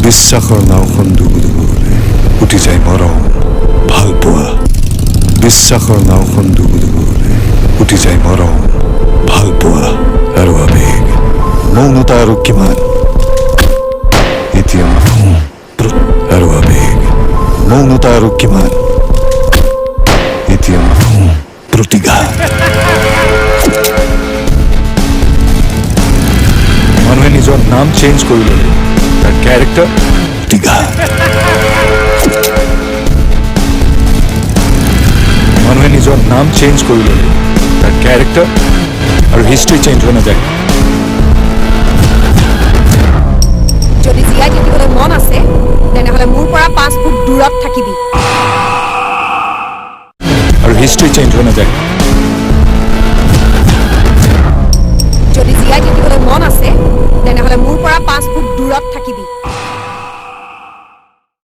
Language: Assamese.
বিশ্বাসৰ নাওখন ডুবুডুবুলে উঠি যায় মৰম ভাল পোৱা বিশ্বাসৰ নাওখন ডুবুডুবুলে উঠি যায় মৰম ভাল পোৱা আৰু আবেগ মৌনতা আৰু কিমান এতিয়া আৰু আবেগ মৌনতা আৰু কিমান এতিয়া প্ৰতিঘাত মানুহে নিজৰ নাম চেঞ্জ কৰি ল'লে তাৰ কেৰেক্টাৰ প্ৰতিঘাত মানুহে নিজৰ নাম চেঞ্জ কৰি ল'লে তাৰ কেৰেক্টাৰ আৰু হিষ্ট্ৰী চেঞ্জ হৈ নাযায় যদি জীয়াই থাকিবলৈ মন আছে তেনেহ'লে মোৰ পৰা 5 ফুট দূৰত থাকিবি আৰু হিষ্ট্ৰী চেঞ্জ হৈ নাযায় যদি জীয়াই থাকিবলৈ মন আছে তেনেহ'লে মোৰ পৰা 5 ফুট দূৰত থাকিবি